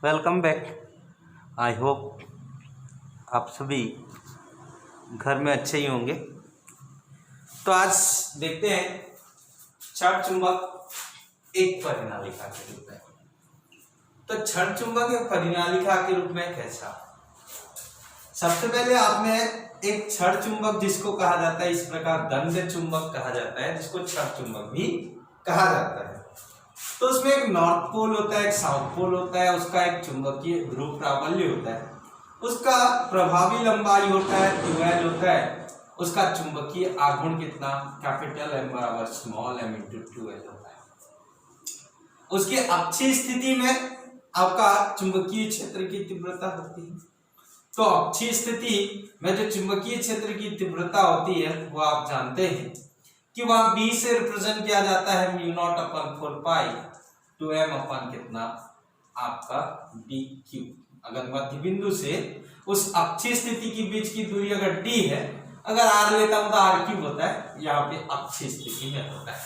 Welcome back. I hope आप सभी घर में अच्छे ही होंगे। तो आज देखते हैं क्षण चुंबक एक परिनालिका के रूप में। तो क्षण चुंबक एक परिनालिका के रूप में कैसा? सबसे पहले आपने एक क्षण चुंबक जिसको कहा जाता है, इस प्रकार दंड चुंबक कहा जाता है, जिसको क्षण चुंबक भी कहा जाता है। तो उसमें एक नॉर्थ पोल होता है, एक साउथ पोल होता है, उसका एक चुंबकीय ध्रुव प्राबल्य होता है, उसका प्रभावी लंबाई होता है 12 होता है, उसका चुंबकीय आघूर्ण कितना कैपिटल M बराबर स्मॉल m × 12 होता है। उसकी अक्षीय स्थिति में आपका चुंबकीय क्षेत्र की तीव्रता होती है। तो अक्षीय स्थिति में जो चुंबकीय क्षेत्र की तीव्रता होती है वो आप जानते हैं कि वहां B से रिप्रेजेंट किया जाता है μ0/4π to m अपन कितना आपका dq। अगर मध्य बिंदु से उस अक्षीय स्थिति के बीच की दूरी अगर d है, अगर r लेता हूं तो r³ होता है, यहाँ पे अक्षीय स्थिति में होता है।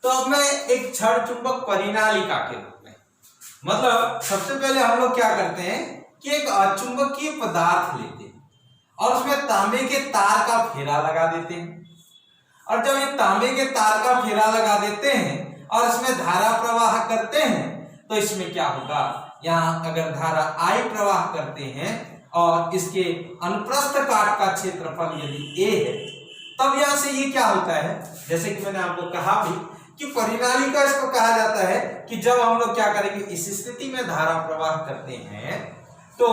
तो अब मैं एक क्षण चुंबक परिनालिका के रूप में, मतलब सबसे पहले हम लोग क्या करते हैं कि एक अचुंबकीय पदार्थ लेते हैं और उसमें तांबे के तार का फेरा लगा देते हैं। और जब ये तांबे के तार का फेरा लगा देते हैं और इसमें धारा प्रवाह करते हैं तो इसमें क्या होगा, यहाँ अगर धारा I प्रवाह करते हैं और इसके अनुप्रस्थ काट का क्षेत्रफल यदि A है, तब यहाँ से ये क्या होता है, जैसे कि मैंने आपको कहा भी कि परिनालिका इसको कहा जाता है कि जब हम लोग क्या करेंगे, इस स्थिति में धारा प्रवाह करते हैं तो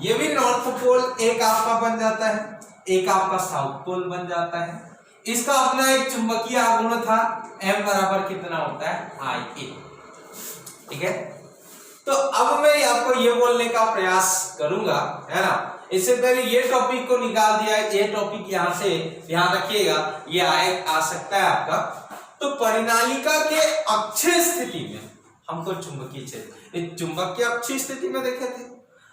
ये भी नॉर्थ पोल एक आपका बन जाता है, एक आपका साउथ पोल बन जाता है। इसका अपना एक चुंबकीय आघूर्ण था, M बराबर कितना होता है IA। ठीक है, तो अब मैं आपको ये बोलने का प्रयास करूंगा, है ना। इससे पहले ये टॉपिक को निकाल दिया है, ये टॉपिक यहां से ध्यान रखिएगा, ये आ सकता है आपका। तो परिनालिका के अक्षीय स्थिति में हमको चुंबकीय क्षेत्र, इस चुंबक की अक्षीय स्थिति में देखे थे,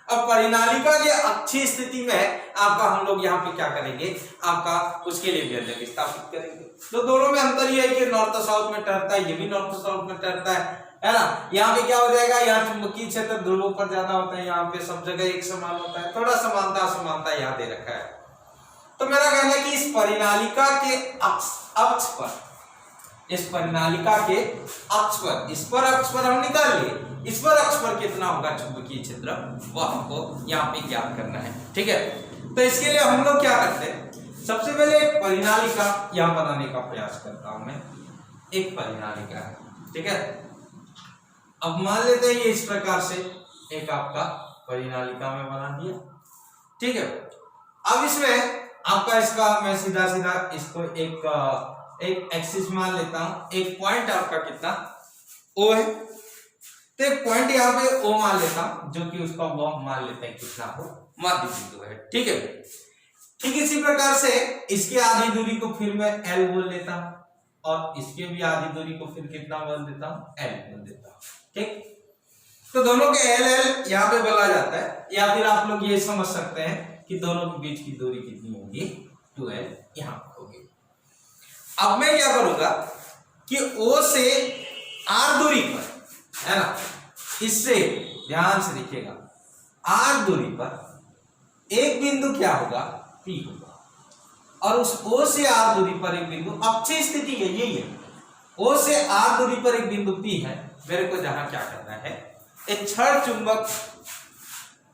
अब परिनालिका के अक्षीय स्थिति में आपका हम लोग यहाँ पे क्या करेंगे, आपका उसके लिए व्यंजक स्थापित करेंगे। तो दोनों में अंतर ये है कि नॉर्थ साउथ में ठहरता है, ये भी नॉर्थ साउथ में ठहरता है ना। यहाँ पे क्या हो जाएगा, यहाँ चुंबकीय क्षेत्र ध्रुवों पर ज्यादा होता है, यहाँ पे सब जगह एक समान होता है, थोड़ा समानता यहाँ दे रखा है। तो मेरा कहना है कि इस परिनालिका के अक्ष पर, इस परिनालिका के अक्ष पर, इस पर अक्ष पर हम निकाल लिए, इस पर अक्ष पर कितना होगा चुंबकीय क्षेत्र, वो हमको यहाँ पे ज्ञात करना है। ठीक है, तो इसके लिए हम लोग क्या करते हैं, सबसे पहले एक परिनालिका यहाँ बनाने का प्रयास करता हूं मैं। एक परिनालिका है, ठीक है। अब मान लेते हैं ये इस प्रकार से एक आपका परिनालिका में बना दिया, ठीक है। अब इसमें आपका इसका मैं सीधा इसको एक एक्सिस मान लेता हूं, एक पॉइंट आपका कितना O है, तो एक पॉइंट यहाँ पे O मान लेता हूं, जो कि उसका वह मान लेते हैं कितना हो, मध्य बिंदु है। ठीक है, ठीक इसी प्रकार से इसके आधी दूरी को फिर मैं L बोल लेता हूं और इसके भी आधी दूरी को फिर कितना बोल देता हूं, L बोल देता हूं। ठीक, तो दोनों के L यहाँ पे बोला जाता है, या फिर आप लोग ये समझ सकते हैं कि दोनों के बीच की दूरी कितनी होगी, 2L यहाँ होगी। अब मैं क्या करूंगा कि O से R दूरी पर, है ना, इससे ध्यान से देखिएगा, R दूरी पर एक बिंदु क्या होगा, P होगा, और उस O से R दूरी पर एक बिंदु, अक्षीय स्थिति है यही है, O से R दूरी पर एक बिंदु P है। मेरे को जहां क्या करना है, एक क्षण चुंबक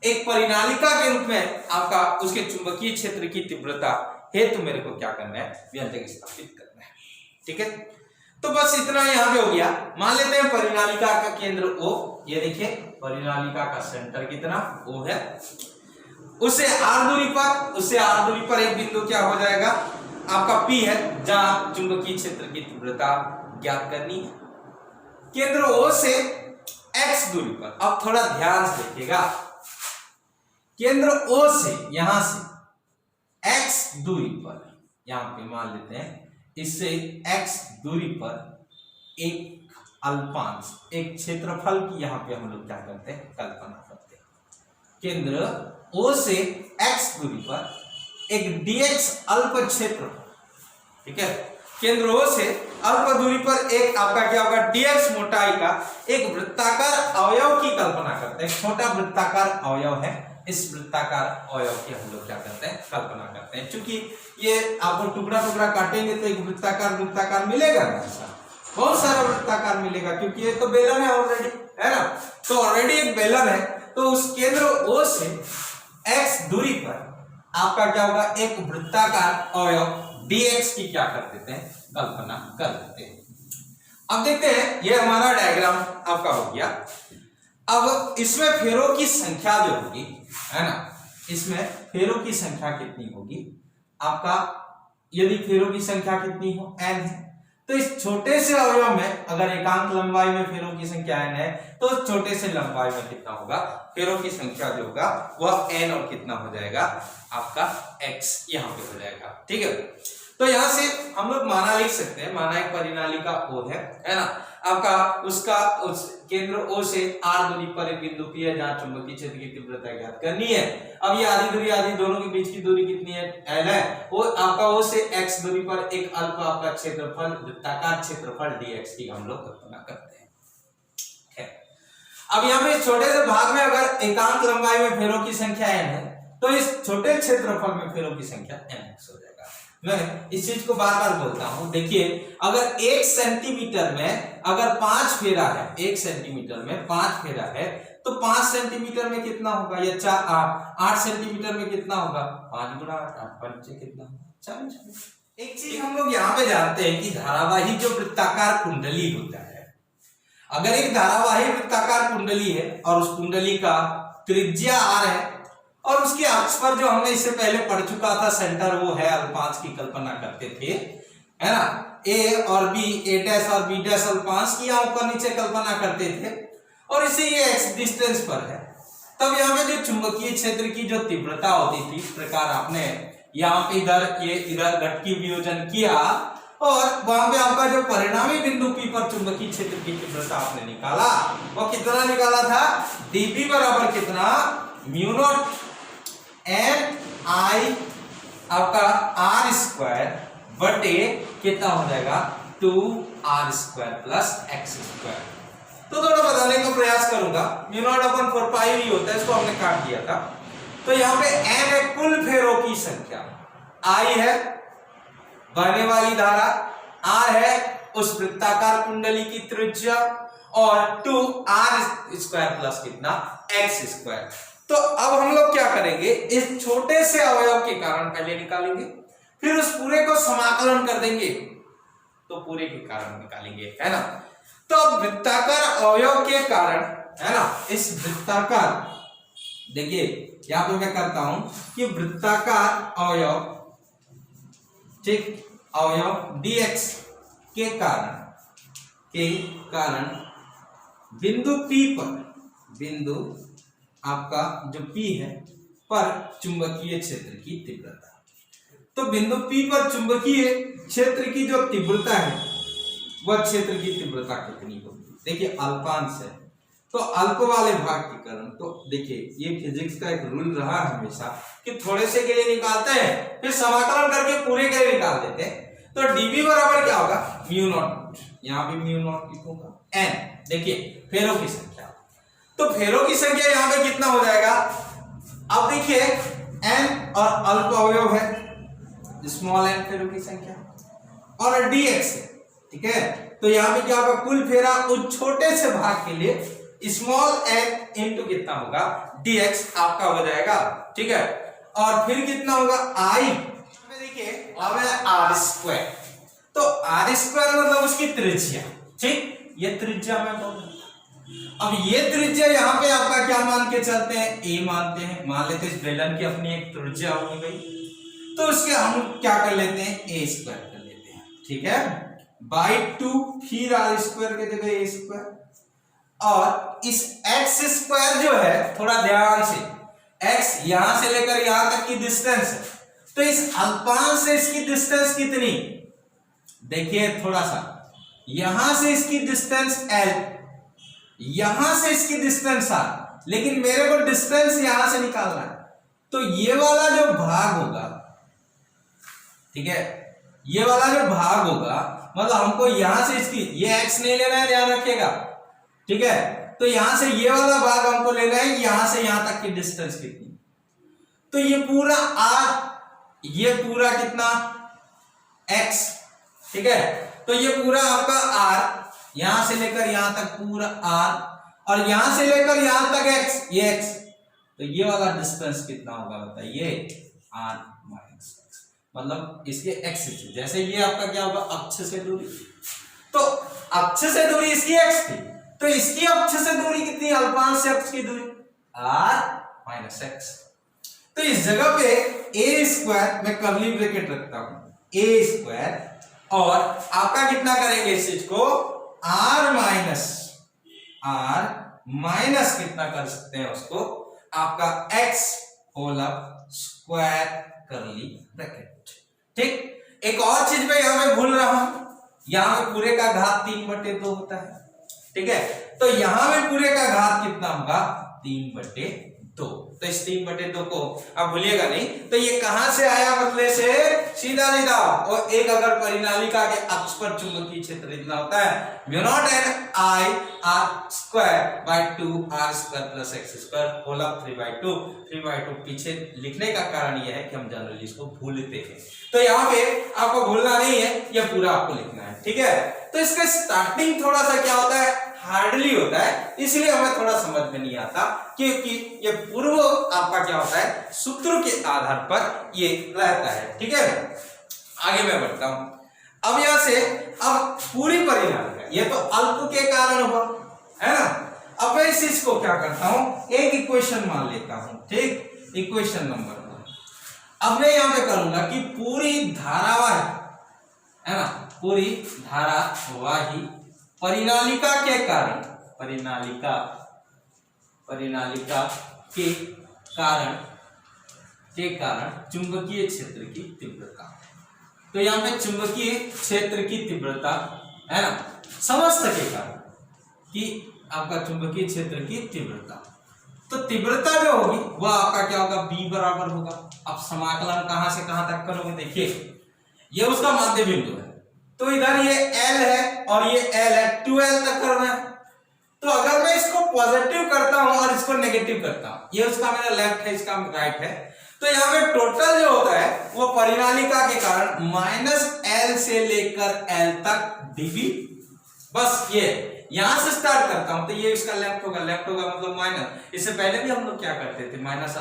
एक परिनालिका के रूप में आपका उसके चुंबकीय क्षेत्र की तीव्रता हेतु मेरे को क्या करना है, व्यंजक स्थापित करना है। ठीक है, तो बस इतना यहाँ पे हो गया। मान लेते हैं परिनालिका का केंद्र O, ये देखिए परिनालिका का सेंटर कितना O है, उससे R दूरी पर एक बिंदु क्या हो जाएगा, आपका P है, जहां चुंबकीय क्षेत्र की तीव्रता ज्ञात करनी है। केंद्र O से X दूरी पर, अब थोड़ा ध्यान से देखिएगा, केंद्र O से यहां से X दूरी पर, यहां पे मान लेते हैं इससे X दूरी पर एक अल्पांश, एक क्षेत्रफल की यहाँ पे हम लोग क्या करते हैं, कल्पना करते हैं। केंद्र O से X दूरी पर एक dx अल्प क्षेत्रफल, ठीक है, केंद्र O से अल्प दूरी पर एक आपका क्या होगा dx मोटाई का एक वृत्ताकार अवयव की कल्पना करते हैं। छोटा वृत्ताकार अवयव है, इस वृत्ताकार अवयव की हम लोग क्या करते हैं कल्पना करते हैं। क्योंकि ये आपको टुकड़ा टुकड़ा काटेंगे तो एक वृत्ताकार मिलेगा ना, ऐसा बहुत सारा वृत्ताकार मिलेगा, क्योंकि ये तो बेलन है ऑलरेडी, है ना। तो ऑलरेडी एक बेलन है, तो उस केंद्र O से x दूरी पर आपका क्या होगा एक वृत्ताकार अवयव dx की क्या कर देते हैं कल्पना कर देते हैं। अब देखते हैं, ये हमारा डायग्राम आपका हो गया। अब इसमें फेरों की संख्या जो होगी, है ना, इसमें फेरों की संख्या कितनी होगी आपका, यदि फेरों की संख्या कितनी हो n है, तो इस छोटे से अवयव में अगर एकांक लंबाई में फेरों की संख्या n है, तो छोटे से लंबाई में कितना होगा फेरों की संख्या जो होगा वह n और कितना हो जाएगा आपका x यहाँ पे हो जाएगा। ठीक है, तो यहाँ से हम लोग माना लिख सकते हैं, माना एक परिनालिका O है ना, आपका उसका उस केंद्र O से r दूरी पर एक बिंदु P है जहाँ चुंबकीय क्षेत्र की तीव्रता ज्ञात करनी है। अब ये आधी दूरी आधी दोनों के बीच की दूरी कितनी है l है, वो आपका O से x दूरी पर एक अल्प आपका क्षेत्रफल वृत्ताकार क्षेत्रफल dx की हम लोग कल्पना करते हैं। अब यहाँ पे छोटे से भाग में अगर एकांक लंबाई में फेरों की संख्या n है, तो इस छोटे क्षेत्रफल में फेरों की संख्या nx हो जाएगा। मैं इस चीज को बार बार बोलता हूं, देखिए अगर 1 सेंटीमीटर में अगर 5 फेरा है, 1 सेंटीमीटर में 5 फेरा है, तो 5 सेंटीमीटर में कितना होगा, या 8 सेंटीमीटर में कितना होगा, 5 गुना 8 पंचे कितना होगा 40। एक चीज हम लोग यहाँ पे जानते हैं कि धारावाही जो वृत्ताकार कुंडली होता है, अगर एक धारावाही वृत्ताकार कुंडली है और उस कुंडली का त्रिज्या r है और उसके अक्ष पर जो हमने इससे पहले पढ़ चुका था सेंटर वो है अल्पांश की कल्पना करते थे, है ना, a और b, a डैश और b डैश अल्पांश की यहाँ ऊपर नीचे कल्पना करते थे, और इसे ये x डिस्टेंस पर है। तब यहाँ पे जो चुंबकीय क्षेत्र की जो तीव्रता होती थी, इस प्रकार आपने यहाँ पे इधर घटकी वियोजन किया और वहां पे आपका जो परिणामी बिंदु P पर चुंबकीय क्षेत्र की तीव्रता आपने निकाला, वो कितना निकाला था, dp बराबर कितना, म्यू नॉट एन आई आपका आर स्क्वायर बटे कितना हो जाएगा 2r square plus x square. तो थोड़ा बताने का प्रयास करूंगा, म्यू नॉट अपन 4 पाई ही होता है, इसको हमने काट दिया था। तो यहाँ पे n है कुल फेरों की संख्या, I है बहने वाली धारा, R है उस वृत्ताकार कुंडली की त्रिज्या और 2r स्क्वायर प्लस कितना x स्क्वायर। तो अब हम लोग क्या करेंगे, इस छोटे से अवयव के कारण पहले निकालेंगे, फिर उस पूरे को समाकलन कर देंगे तो पूरे के कारण निकालेंगे, है ना। तो अब वृत्ताकार अवयव के कारण, है ना, इस वृत्ताकार, देखिए यहां पे मैं करता हूं कि वृत्ताकार अवयव, ठीक, अवयव dx के कारण बिंदु P पर, बिंदु आपका जो P है पर चुंबकीय क्षेत्र की तीव्रता, तो बिंदु P पर चुंबकीय क्षेत्र की जो तीव्रता है वह क्षेत्र की तीव्रता कितनी होगी। देखिए अल्पांश है तो अल्प वाले भाग के कारण, तो देखिए ये फिजिक्स का एक रूल रहा है हमेशा कि थोड़े से के लिए निकालते हैं फिर समाकलन करके पूरे के लिए निकाल देते हैं। तो dv बराबर क्या होगा, म्यू नॉट, यहाँ भी म्यू नॉट लिखूंगा n, देखिए फेरों की संख्या, तो फेरों की संख्या यहाँ पे कितना हो जाएगा, अब देखिए n और अल्प अवयव है, स्मॉल n फेरों की संख्या और dx है, ठीक है। तो यहाँ पे क्या होगा, कुल फेरा उस छोटे से भाग के लिए स्मॉल n इंटू कितना होगा dx आपका हो जाएगा, ठीक है। और फिर कितना होगा I, देखिए अब है r स्क्वायर, तो r स्क्वायर मतलब उसकी त्रिज्या, ठीक, ये त्रिज्या में बोल, अब ये त्रिज्या यहाँ पे आपका क्या मान के चलते हैं, a मानते हैं, मान लेते हैं इस बेलन की अपनी एक त्रिज्या होगी भाई, तो उसके हम क्या कर लेते हैं a स्क्वायर कर लेते हैं, ठीक है, बाई 2 फिर r स्क्वायर के जगह a स्क्वायर, और इस x स्क्वायर जो है, थोड़ा ध्यान से, x यहां से लेकर यहां तक की डिस्टेंस है, तो इस अल्पांश से इसकी डिस्टेंस कितनी, देखिए थोड़ा सा, यहां से इसकी डिस्टेंस l, यहां से इसकी डिस्टेंस r, लेकिन मेरे को डिस्टेंस यहां से निकालना है, तो ये वाला जो भाग होगा, ठीक है, ये वाला जो भाग होगा मतलब हमको यहां से इसकी ये x नहीं लेना है, ध्यान रखिएगा, ठीक है। तो यहां से ये वाला भाग हमको लेना है, यहां से यहां तक की डिस्टेंस कितनी, तो ये पूरा r, ये पूरा कितना x, ठीक है। तो ये पूरा आपका r, यहां से लेकर यहां तक पूरा r, और यहां से लेकर यहां तक x, ये x, तो ये वाला डिस्टेंस कितना होगा बताइए, r माइनस x, मतलब इसके x से, जैसे ये आपका क्या होगा अक्ष से दूरी, तो अक्ष से दूरी इसकी x थी, तो इसकी अक्ष से दूरी कितनी, अल्पांश से अक्ष की दूरी r माइनस x। तो इस जगह पे a स्क्वायर में कर्ली ब्रैकेट रखता हूं, a स्क्वायर और आपका कितना करेंगे इस चीज को, r माइनस कितना कर सकते हैं उसको, आपका x whole square curly bracket, ठीक। एक और चीज मैं यहां पे भूल रहा हूं, यहां पे पूरे का घात 3/2 होता है, ठीक है। तो यहां पे पूरे का घात कितना होगा, 3/2, तो इस 3/2 को आप भूलिएगा नहीं। तो ये कहां से आया, मतलब से सीधा सीधा, और एक अगर परिनालिका के अक्ष पर चुंबकीय क्षेत्र इतना होता है μ0 n I r square by 2 r square plus x square whole of 3/2 पीछे लिखने का कारण यह है कि हम जनरली इसको भूलते हैं, तो यहाँ पे आपको भूलना नहीं है, यह पूरा आपको लिखना है, ठीक है। तो इसका स्टार्टिंग थोड़ा सा क्या होता है, हार्डली होता है, इसलिए हमें थोड़ा समझ में नहीं आता, क्योंकि ये पूर्व आपका क्या होता है, सूत्र के आधार पर ये रहता है, ठीक है। आगे मैं बढ़ता हूं, अब यहां से अब पूरी परिणालिका, ये तो अल्प के कारण हुआ है ना। अब मैं इस चीज को क्या करता हूं, एक इक्वेशन मान लेता हूं, ठीक, इक्वेशन नंबर 1। अब मैं यहां पे करूंगा कि पूरी धारावाही है ना, पूरी धारावाही परिनालिका के कारण, परिनालिका के कारण चुंबकीय क्षेत्र की तीव्रता, तो यहां पे चुंबकीय क्षेत्र की तीव्रता है ना, समस्त के कारण कि आपका चुंबकीय क्षेत्र की तीव्रता, तो तीव्रता जो होगी वह आपका क्या होगा, b बराबर होगा। अब समाकलन कहां से कहां तक करोगे, देखिए ये उसका माध्य बिंदु है, तो इधर ये L है और ये L है, 2L तक करना है। तो अगर मैं इसको पॉजिटिव करता हूं और इसको नेगेटिव करता हूं, ये उसका मेरा लेफ्ट है, इसका राइट है, तो यहाँ पे टोटल जो होता है वो परिनालिका के कारण -L से लेकर L तक dB, बस ये यहां से स्टार्ट करता हूं, तो ये इसका लेफ्ट होगा मतलब माइनस, इससे पहले भी हम लोग क्या करते थे, -α1 से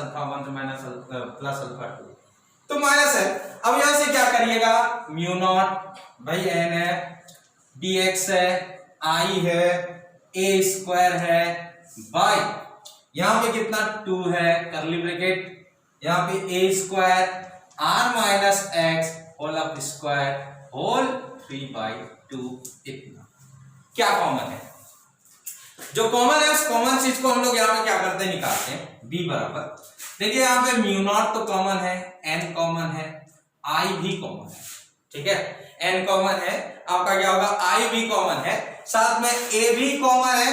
+α2, तो माइनस है। अब यहां से क्या करिएगा, μ0/n है, dx है, I है, a स्क्वायर है, बाय यहां पे कितना 2 है, कर्ली ब्रैकेट, यहां पे a square r minus x whole of square whole 3/2, इतना क्या कॉमन है, जो कॉमन है उस कॉमन चीज को हम लोग यहाँ पे क्या करते हैं, निकालते हैं, b बराबर, देखिए यहाँ पे μ0 तो कॉमन है, n कॉमन है, I भी कॉमन है, ठीक है, n कॉमन है, आपका क्या होगा, I भी कॉमन है, साथ में a भी कॉमन है,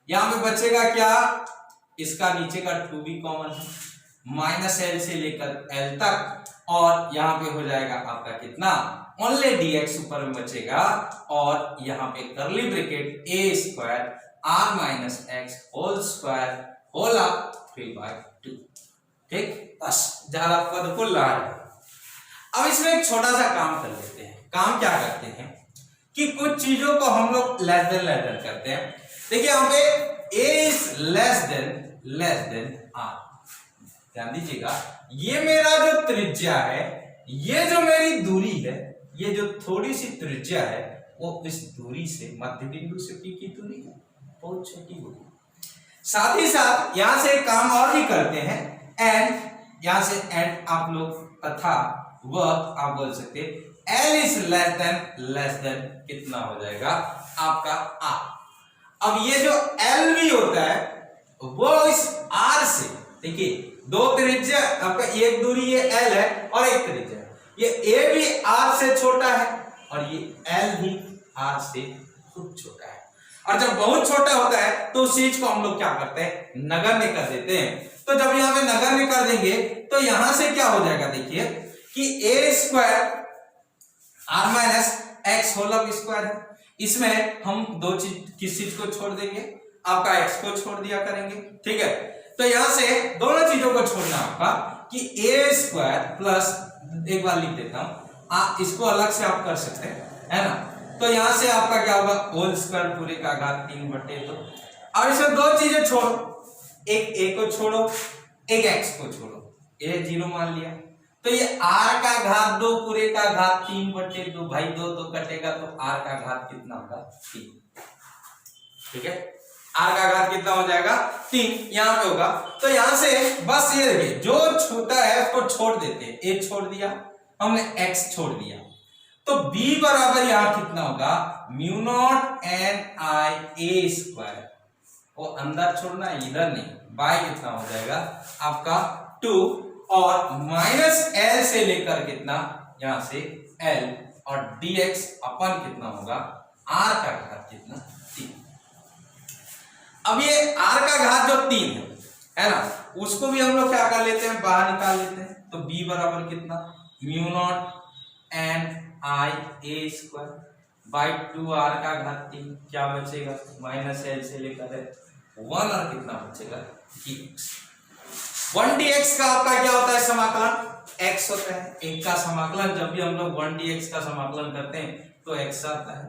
यहां पे बचेगा क्या, इसका नीचे का 2 भी कॉमन है, -L से लेकर L तक, और यहां पे हो जाएगा आपका कितना, ओनली dx ऊपर में बचेगा, और यहां पे curly bracket a square r minus x whole square whole of 3/2, ठीक, बस ज्यादा पद को ला रहे। अब इसमें एक छोटा सा काम कर लेते हैं, काम क्या करते हैं कि कुछ चीजों को हम लोग लेस देन करते हैं। देखिए यहाँ पे a is less than r, ध्यान दीजिएगा, ये मेरा जो त्रिज्या है, ये जो मेरी दूरी है, ये जो थोड़ी सी त्रिज्या है, वो इस दूरी से मध्य बिंदु से p की दूरी है, बहुत छोटी दूरी। साथ ही साथ यहां से एक काम और भी करते हैं, एंड यहां से एंड आप लोग तथा वह आप बोल सकते हैं, L इज लेस देन कितना हो जाएगा आपका R। अब ये जो L भी होता है वो इस R से, देखिए दो त्रिज्या आपका, एक दूरी ये L है और एक त्रिज्या, ये A भी R से छोटा है और ये L भी R से खूब छोटा है। और जब बहुत छोटा होता है तो उस चीज को हम लोग क्या करते हैं, नगण्य कर देते हैं। तो जब यहाँ पे नगण्य कर देंगे तो यहां से क्या हो जाएगा, देखिए कि a square r minus x whole square है। इसमें हम दो चीज, किस चीज को छोड़ देंगे, आपका x को छोड़ दिया करेंगे, ठीक है। तो यहां से दोनों चीजों को छोड़ना आपका कि a स्क्वायर प्लस, एक बार लिख देता हूं, इसको अलग से आप कर सकते हैं, है ना। तो यहां से आपका क्या होगा, होल स्क्वायर पूरे का घात 3/2। अब इसमें दो चीजें छोड़ो, एक a को छोड़ो, एक x को छोड़ो, a 0 मान लिया, तो ये r का घात 2 पूरे का घात 3/2, भाई 2 2 कटेगा तो r का घात कितना होगा, 3, ठीक है। r का घात कितना हो जाएगा, 3 यहां पे होगा। तो यहां से बस ये देखिए, जो छोटा है उसको छोड़ देते हैं, a छोड़ दिया हमने, x छोड़ दिया, तो b बराबर यहां कितना होगा, mu not n i a square, वो अंदर छोड़ना है, इधर नहीं, बाय कितना हो जाएगा आपका 2, और माइनस l से लेकर कितना, यहां से l, और dx अपन कितना होगा, r का घात कितना, 3। अब ये r का घात जो 3 है ना, उसको भी हम लोग क्या कर लेते हैं, बाहर निकाल लेते हैं। तो b बराबर कितना, mu naught n i a square by 2r का घात 3, क्या बचेगा, माइनस l से लेकर 1, और कितना बचेगा, dx। 1dx का आपका क्या होता है, समाकलन x होता है, एक का समाकलन, जब भी हम लोग 1dx का समाकलन करते हैं तो x आता है।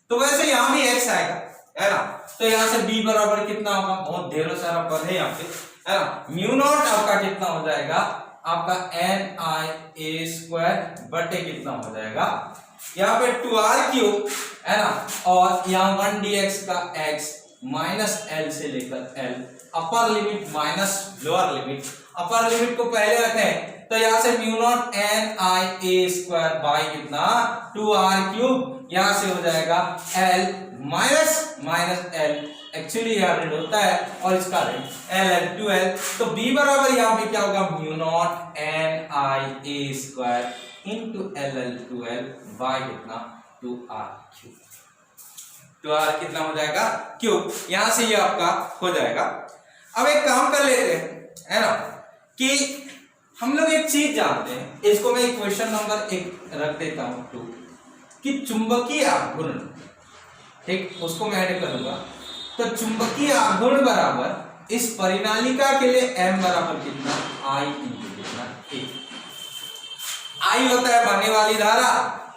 तो वैसे यहां भी x आएगा, है ना। तो यहां से b बराबर कितना होगा, बहुत ढेरों सारा पद है यहाँ पे, है ना। म्यू नॉट आपका कितना हो जाएगा, आपका n i a स्क्वायर बटे कितना हो जाएगा, यहाँ पे 2r क्यूब, है ना, और यहाँ 1dx का x माइनस l से लेकर l, upper limit minus lower limit, upper limit को पहले रखें, तो यहां से mu naught n i a square by कितना, 2r क्यूब, यहां से हो जाएगा l minus minus l, actually यहां रेड होता है और इसका रेड l 2l। तो b बराबर यहां पे क्या होगा, mu not n i a square into l 2l by कितना, 2r क्यूब, 2r कितना हो जाएगा, क्यूब, यहां से ये आपका हो जाएगा। अब एक काम कर लेते हैं, है ना, कि हम लोग एक चीज जानते हैं, इसको मैं इक्वेशन नंबर 1 रख देता हूं 2, कि चुंबकीय आघूर्ण, ठीक, उसको मैं ऐड करूंगा। तो चुंबकीय आघूर्ण बराबर इस परिनालिका के लिए m बराबर कितना, I इंटू कितना, a। I होता है बहने वाली धारा,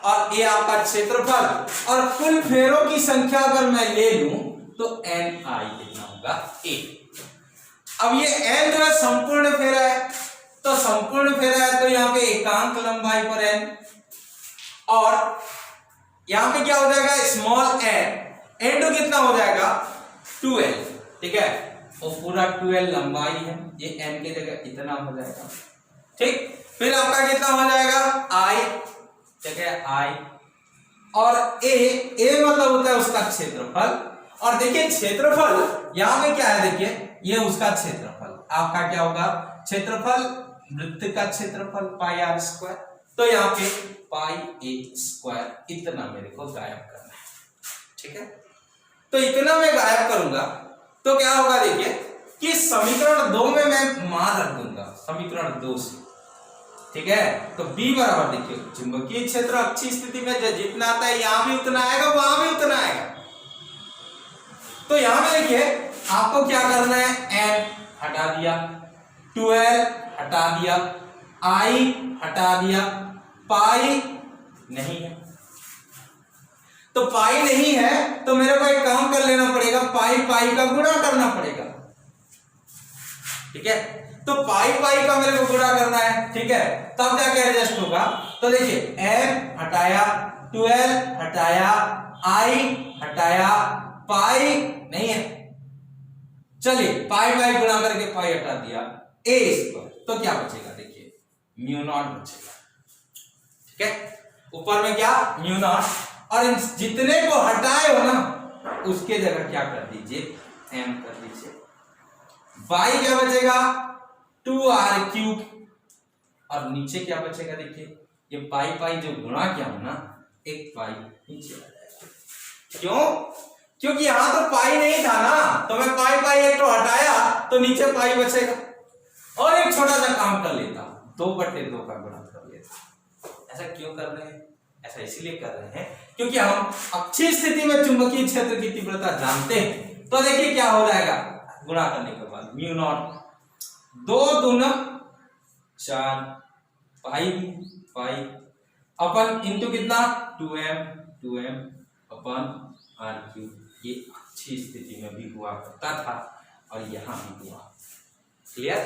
और a आपका क्षेत्रफल, और कुल फेरों की संख्या अगर मैं ले लूं तो n I कितना होगा, a। अब ये n जो है संपूर्ण फेरा है, तो संपूर्ण फेरा है तो यहाँ पे एकांक लंबाई पर n, और यहाँ पे क्या हो जाएगा, स्मॉल n इनटू कितना हो जाएगा, 2l, ठीक है, और पूरा 2l लंबाई है, ये n की जगह इतना हो जाएगा, ठीक। फिर आपका कितना हो जाएगा, I जगह I, और a मतलब होता है उसका क्षेत्रफल, और देखिए क्षेत्रफल यहाँ पे क्या है, देखिए ये उसका क्षेत्रफल, आपका क्या होगा, क्षेत्रफल, वृत्त का क्षेत्रफल पाई r स्क्वायर, तो यहाँ पे पाई a स्क्वायर, इतना मेरे को गायब करना है, ठीक है। तो इतना मैं गायब करूंगा तो क्या होगा, देखिए कि समीकरण 2 में मैं मान रख दूंगा, समीकरण 2 से, ठीक है। तो b बराबर देखिए, चुंबकीय क्षेत्र अच्छी स्थिति में जितना आता है यहां भी उतना आएगा, वहां भी उतना आएगा। तो यहां पे देखिए आपको क्या करना है, m हटा दिया, 2l हटा दिया, I हटा दिया, पाई नहीं है, तो पाई नहीं है तो मेरे को एक काम कर लेना पड़ेगा, पाई पाई का गुणा करना पड़ेगा, ठीक है। तो पाई पाई का मेरे को गुणा करना है, ठीक है, तब जाके एडजस्ट होगा। तो देखिए m हटाया, 2l हटाया, I हटाया, पाई नहीं है, चलिए पाई पाई गुणा करके पाई हटा दिया, a स्क्वायर, तो क्या बचेगा, देखिए म्यू नॉट बचेगा, ठीक है। ऊपर में क्या, म्यू नॉट, और इन जितने को हटाए हो ना उसके जगह क्या कर दीजिए, m कर दीजिए, बाई क्या बचेगा, 2r क्यूब, और नीचे क्या बचेगा, देखिए ये पाई पाई जो गुणा किया हो ना, एक पाई नीचे आ जाएगा, क्यों, क्योंकि यहां तो पाई नहीं था ना, तो मैं पाई पाई एक तो हटाया तो नीचे पाई बचेगा। और एक छोटा सा काम कर लेता हूं, 2/2 का गुणा कर लेता हूं। ऐसा क्यों कर रहे हैं, ऐसा इसीलिए कर रहे हैं क्योंकि हम अच्छी स्थिति में चुंबकीय क्षेत्र की तीव्रता जानते हैं। तो देखिए क्या हो जाएगा, गुणा करने के बाद म्यू नॉट 2 दूना 4 पाई पाई अपन इंटू कितना 2m अपन आर क्यूब। ये अच्छी स्थिति में भी हुआ करता था और यहाँ भी हुआ। क्लियर?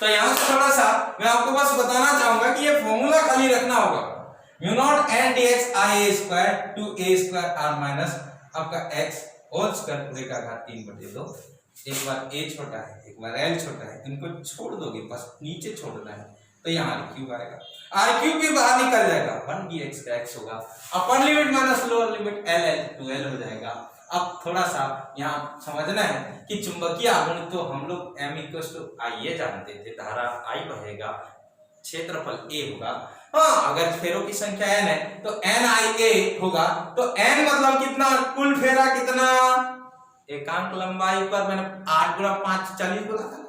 तो यहाँ से थोड़ा सा मैं आपको बस बताना चाहूंगा कि ये फॉर्मूला खाली रखना होगा, mu not n d x I a square to a square r minus आपका एक्स होल स्क्वायर पूरे का घात 3/2। एक बार ए छोटा है एक बार एल छोटा है, इनको छोड़ दोगे बस नीचे छोड़ना है तो यहाँ आर क्यूब आएगा, आर क्यूब भी बाहर निकल जाएगा, 1 dx का x होगा, upper limit minus lower limit L L two L हो जाएगा। अब थोड़ा सा यहाँ समझना है कि चुंबकीय आघूर्ण तो हम लोग m = I जानते थे, धारा I बहेगा, क्षेत्रफल a होगा। हाँ, अगर फेरों की संख्या n है तो NIA होगा, तो n मतलब कितना, कुल फेरा कितना, एकांक लंबाई पर मैंने 8 × 5 40 बोला था।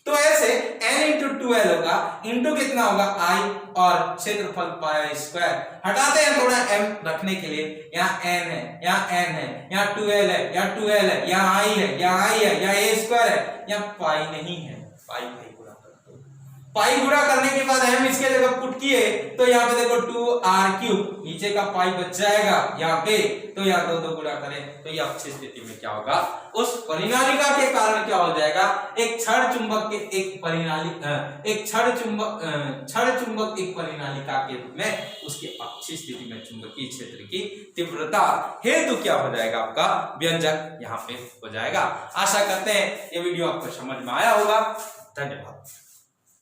तो ऐसे n × 2l होगा, इंटू कितना होगा I और क्षेत्रफल पाई स्क्वायर। हटाते हैं थोड़ा m रखने के लिए, यहाँ n है यहाँ n है यहाँ 2l है यहाँ 2l है यहाँ I है यहाँ I है यहाँ a स्क्वायर है, यहाँ पाई नहीं है, पाई गुणा कर दो। पाई गुणा करने के बाद m इसके जगह पुट किए तो यहाँ पे देखो 2r3, नीचे का पाई बच जाएगा यहाँ पे, तो यहाँ 2 गुणा करें तो ये अच्छी स्थिति में क्या होगा, उस परिनालिका के कारण क्या हो जाएगा, एक क्षण चुंबक के एक चुंबक एक परिनालिका के रूप में उसकी अच्छी स्थिति में चुंबकीय क्षेत्र की तीव्रता हेतु क्या हो जाएगा, आपका व्यंजक यहाँ पे हो जाएगा। आशा करते हैं ये वीडियो आपको समझ में आया होगा। धन्यवाद।